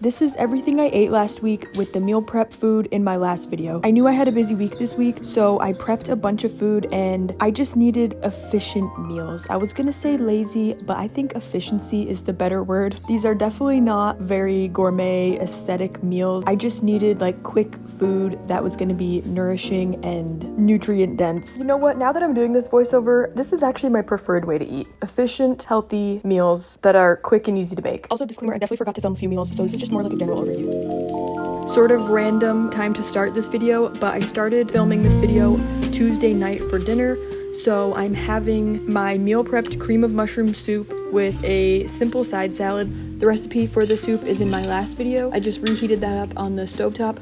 This is everything I ate last week with the meal prep food in my last video. I knew I had a busy week this week, so I prepped a bunch of food and I just needed efficient meals. I was gonna say lazy, but I think efficiency is the better word. These are definitely not very gourmet aesthetic meals. I just needed like quick food that was gonna be nourishing and nutrient dense. You know what, now that I'm doing this voiceover, this is actually my preferred way to eat. Efficient, healthy meals that are quick and easy to make. Also, disclaimer, I definitely forgot to film a few meals, so this is just more like a general overview. Sort of random time to start this video, but I started filming this video Tuesday night for dinner. So I'm having my meal prepped cream of mushroom soup with a simple side salad. The recipe for the soup is in my last video. I just reheated that up on the stovetop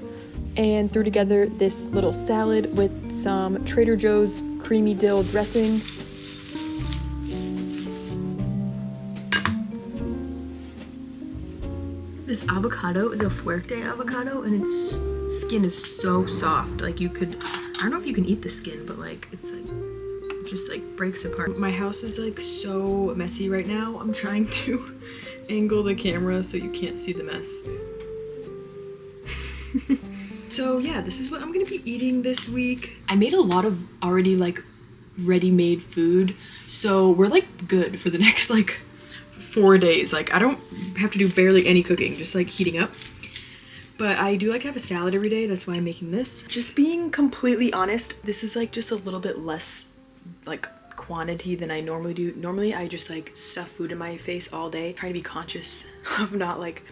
and threw together this little salad with some Trader Joe's creamy dill dressing. This avocado is a Fuerte avocado and its skin is so soft. Like you could, I don't know if you can eat the skin, but like it's like, it just like breaks apart. My house is like so messy right now. I'm trying to angle the camera so you can't see the mess. So yeah, this is what I'm gonna be eating this week. I made a lot of already like ready-made food. So we're like good for the next like 4 days. Like I don't have to do barely any cooking, just like heating up. But I do like to have a salad every day. That's why I'm making this. Just being completely honest, this is like just a little bit less like quantity than I normally do. Normally I just like stuff food in my face all day, trying to be conscious of not like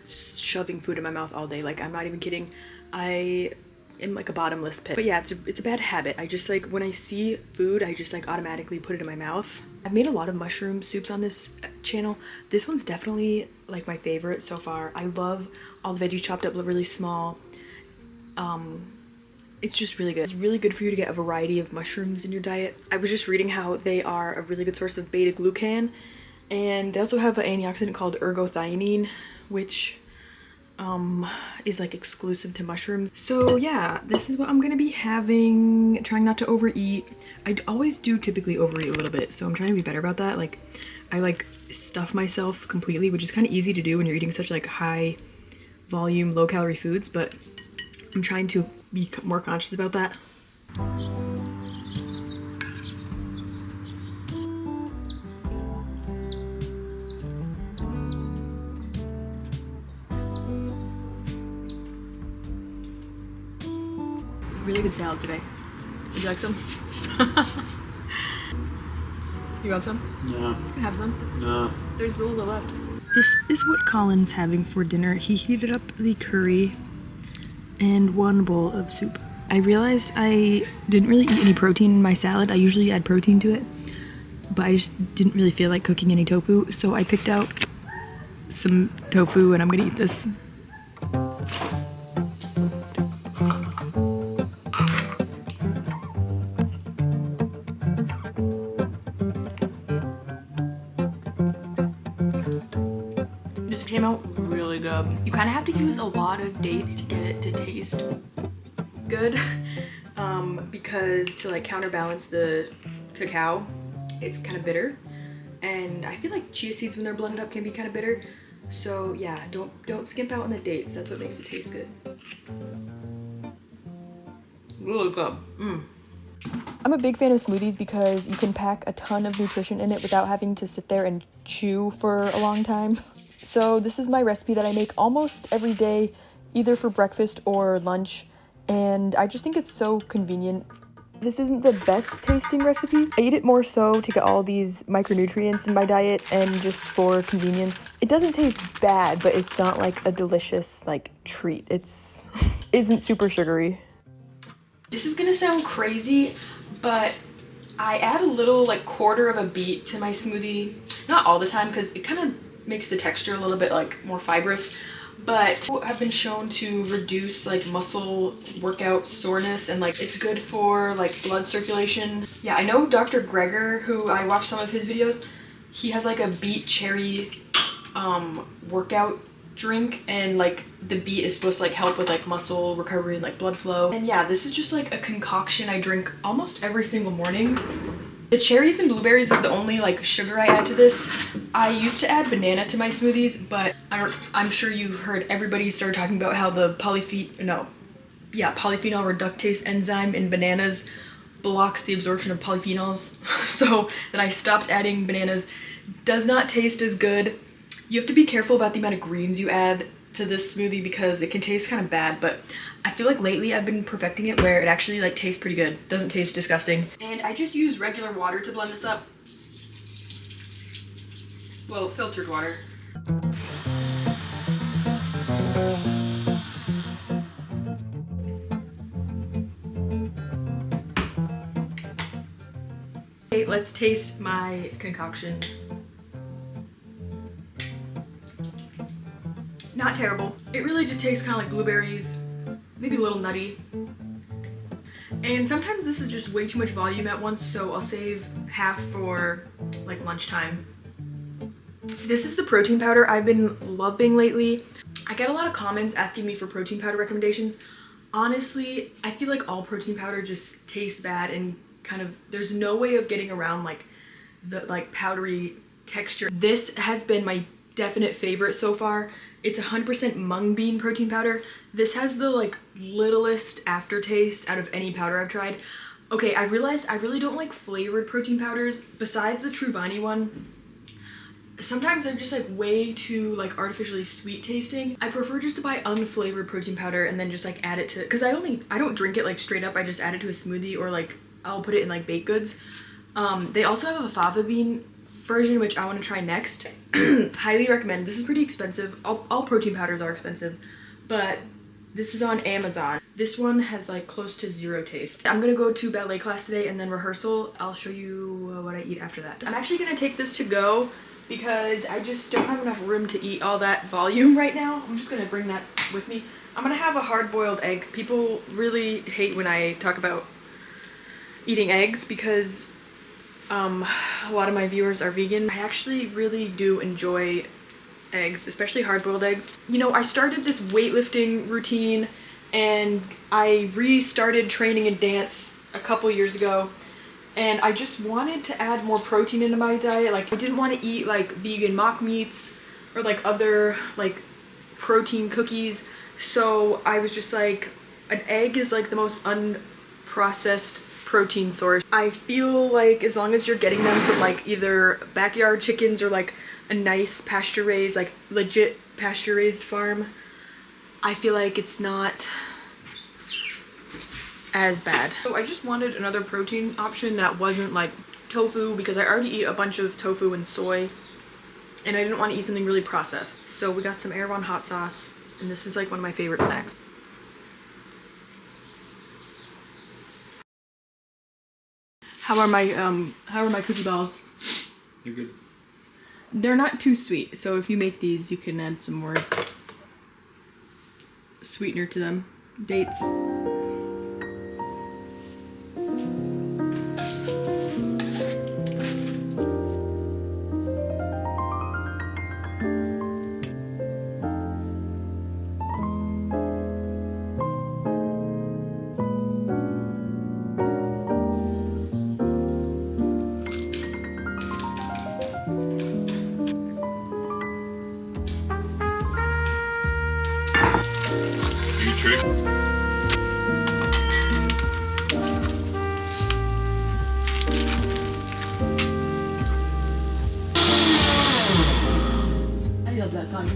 shoving food in my mouth all day. Like I'm not even kidding. I am like a bottomless pit. But yeah, it's a bad habit. I just like when I see food, I just like automatically put it in my mouth. I've made a lot of mushroom soups on this channel. This one's definitely like my favorite so far. I love all the veggies chopped up really small. It's just really good. It's really good for you to get a variety of mushrooms in your diet. I was just reading how they are a really good source of beta glucan, and they also have an antioxidant called ergothioneine, which is like exclusive to mushrooms. So yeah, this is what I'm gonna be having, trying not to overeat. I always do typically overeat a little bit, so I'm trying to be better about that. Like I like stuff myself completely, which is kind of easy to do when you're eating such like high volume, low calorie foods, but I'm trying to be more conscious about that. Really good salad today. Would you like some? You want some? No. You can have some. No. There's a little left. This is what Colin's having for dinner. He heated up the curry and one bowl of soup. I realized I didn't really eat any protein in my salad. I usually add protein to it, but I just didn't really feel like cooking any tofu, so I picked out some tofu and I'm gonna eat this. This came out really good. You kind of have to use a lot of dates to get it to taste good, because to like counterbalance the cacao, it's kind of bitter, and I feel like chia seeds when they're blended up can be kind of bitter. So yeah, don't skimp out on the dates. That's what makes it taste good. Really good. I'm a big fan of smoothies because you can pack a ton of nutrition in it without having to sit there and chew for a long time. So this is my recipe that I make almost every day, either for breakfast or lunch, and I just think it's so convenient. This isn't the best tasting recipe. I eat it more so to get all these micronutrients in my diet and just for convenience. It doesn't taste bad, but it's not like a delicious like treat. It's isn't super sugary. This is gonna sound crazy, but I add a little like quarter of a beet to my smoothie. Not all the time because it kind of makes the texture a little bit like more fibrous, but have been shown to reduce like muscle workout soreness, and like it's good for like blood circulation. Yeah, I know Dr. Greger, who I watched some of his videos, he has like a beet cherry workout drink, and like the beet is supposed to like help with like muscle recovery and like blood flow. And yeah, this is just like a concoction I drink almost every single morning. The cherries and blueberries is the only like sugar I add to this. I used to add banana to my smoothies, but I'm sure you heard everybody started talking about how the polyphenol reductase enzyme in bananas blocks the absorption of polyphenols. So then I stopped adding bananas. Does not taste as good. You have to be careful about the amount of greens you add to this smoothie because it can taste kind of bad, but I feel like lately I've been perfecting it where it actually like tastes pretty good. Doesn't taste disgusting. And I just use regular water to blend this up. Well, filtered water. Okay, let's taste my concoction. Not terrible. It really just tastes kind of like blueberries, maybe a little nutty. And sometimes this is just way too much volume at once, so I'll save half for like lunchtime. This is the protein powder I've been loving lately. I get a lot of comments asking me for protein powder recommendations. Honestly, I feel like all protein powder just tastes bad and kind of, there's no way of getting around like the like powdery texture. This has been my definite favorite so far. It's 100% mung bean protein powder. This has the like littlest aftertaste out of any powder I've tried. Okay, I realized I really don't like flavored protein powders. Besides the Truvani one, sometimes they're just like way too like artificially sweet tasting. I prefer just to buy unflavored protein powder and then just like add it to, because I don't drink it like straight up. I just add it to a smoothie or like I'll put it in like baked goods. They also have a fava bean version, which I want to try next. Highly recommend. This is pretty expensive. All protein powders are expensive, but this is on Amazon. This one has like close to zero taste. I'm gonna go to ballet class today and then rehearsal. I'll show you what I eat after that. I'm actually gonna take this to go because I just don't have enough room to eat all that volume right now. I'm just gonna bring that with me. I'm gonna have a hard-boiled egg. People really hate when I talk about eating eggs because a lot of my viewers are vegan. I actually really do enjoy eggs, especially hard-boiled eggs. You know, I started this weightlifting routine and I restarted training in dance a couple years ago, and I just wanted to add more protein into my diet. Like, I didn't want to eat like vegan mock meats or like other like protein cookies, so I was just like, an egg is like the most unprocessed protein source. I feel like as long as you're getting them from like either backyard chickens or like a nice pasture raised, like legit pasture raised farm, I feel like it's not as bad. So I just wanted another protein option that wasn't like tofu, because I already eat a bunch of tofu and soy and I didn't want to eat something really processed. So we got some Erewhon hot sauce, and this is like one of my favorite snacks. How are my cookie balls? They're good. They're not too sweet, so if you make these, you can add some more sweetener to them. Dates. Trick. I love that song.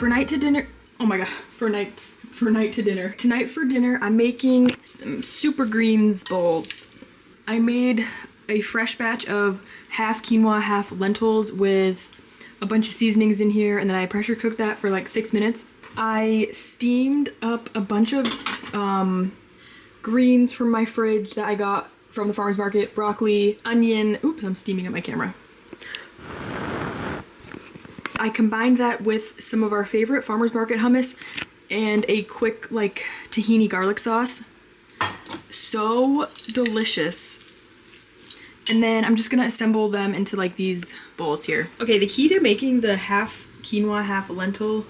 for night to dinner, oh my god, for night to dinner. Tonight for dinner, I'm making super greens bowls. I made a fresh batch of half quinoa, half lentils with a bunch of seasonings in here, and then I pressure cooked that for like 6 minutes. I steamed up a bunch of greens from my fridge that I got from the farmer's market, broccoli, onion, oops, I'm steaming up my camera. I combined that with some of our favorite farmer's market hummus and a quick like tahini garlic sauce. So delicious. And then I'm just gonna assemble them into like these bowls here. Okay, the key to making the half quinoa, half lentil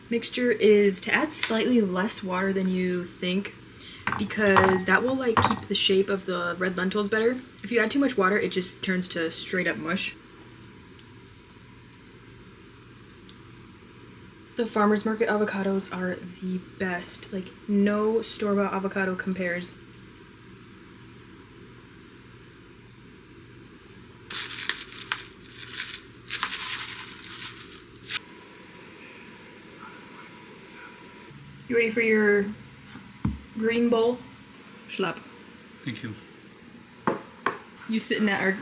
mixture is to add slightly less water than you think, because that will like keep the shape of the red lentils better. If you add too much water, it just turns to straight up mush. The farmer's market avocados are the best. Like, no store-bought avocado compares. You ready for your green bowl? Schlap. Thank you. You sitting at our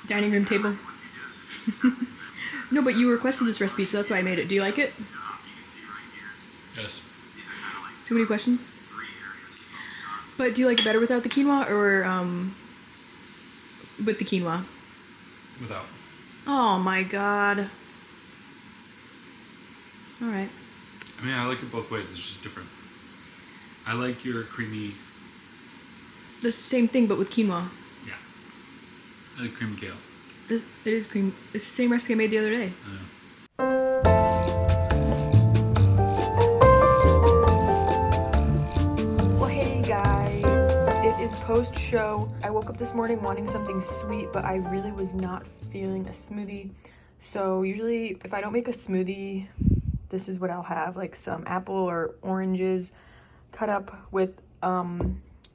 dining room table? No, but you requested this recipe, so that's why I made it. Do you like it? Yes. Too many questions? But do you like it better without the quinoa or with the quinoa? Without. Oh my god. Alright. I mean, I like it both ways. It's just different. I like your creamy. That's the same thing, but with quinoa. Yeah. I like creamy kale. It is cream. It's the same recipe I made the other day. I know. Well, hey guys. It is post-show. I woke up this morning wanting something sweet, but I really was not feeling a smoothie. So usually, if I don't make a smoothie, this is what I'll have, like some apple or oranges cut up with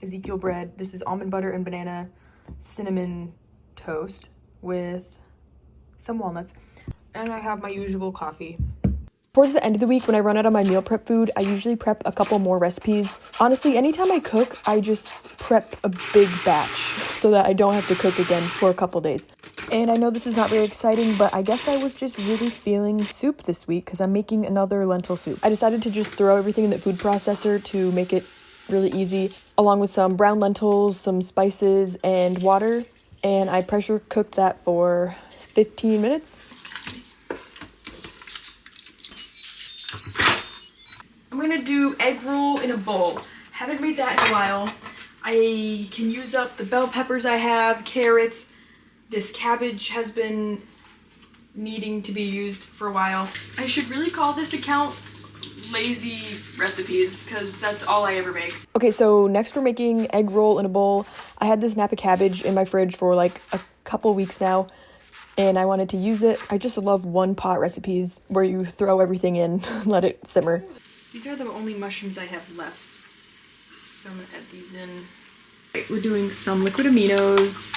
Ezekiel bread. This is almond butter and banana cinnamon toast with some walnuts, and I have my usual coffee. Towards the end of the week, when I run out of my meal prep food, I usually prep a couple more recipes. Honestly, anytime I cook, I just prep a big batch so that I don't have to cook again for a couple days. And I know this is not very exciting, but I guess I was just really feeling soup this week because I'm making another lentil soup. I decided to just throw everything in the food processor to make it really easy, along with some brown lentils, some spices, and water. And I pressure cooked that for 15 minutes. I'm gonna do egg roll in a bowl. Haven't made that in a while. I can use up the bell peppers I have, carrots. This cabbage has been needing to be used for a while. I should really call this account Lazy Recipes, because that's all I ever make. Okay, so next we're making egg roll in a bowl. I had this Napa cabbage in my fridge for like a couple weeks now, and I wanted to use it. I just love one pot recipes where you throw everything in, let it simmer. These are the only mushrooms I have left, so I'm gonna add these in. Right, we're doing some liquid aminos,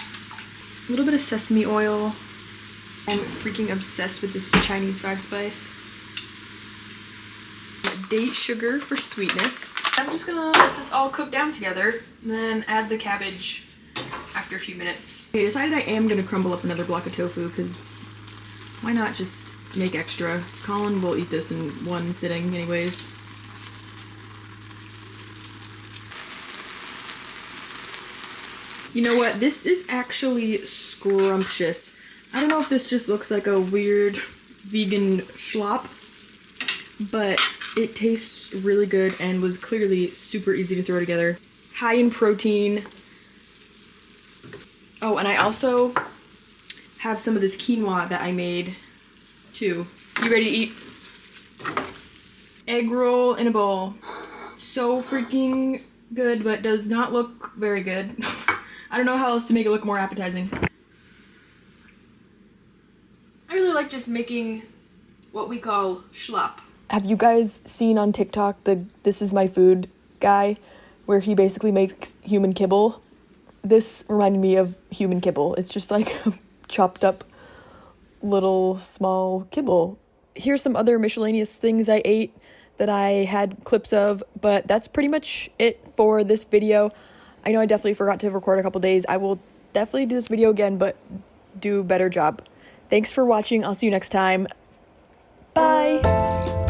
a little bit of sesame oil. I'm freaking obsessed with this Chinese 5-spice. Date sugar for sweetness. I'm just gonna let this all cook down together, and then add the cabbage after a few minutes. Okay, I decided I am gonna crumble up another block of tofu, because why not just make extra? Colin will eat this in one sitting anyways. You know what? This is actually scrumptious. I don't know if this just looks like a weird vegan schlop, but it tastes really good and was clearly super easy to throw together. High in protein. Oh, and I also have some of this quinoa that I made too. You ready to eat? Egg roll in a bowl. So freaking good, but does not look very good. I don't know how else to make it look more appetizing. I really like just making what we call schlop. Have you guys seen on TikTok the This Is My Food guy, where he basically makes human kibble? This reminded me of human kibble. It's just like a chopped up little small kibble Here's some other miscellaneous things I ate that I had clips of, but that's pretty much it for this video. I know I definitely forgot to record a couple days. I will definitely do this video again, but do a better job. Thanks for watching. I'll see you next time. Bye!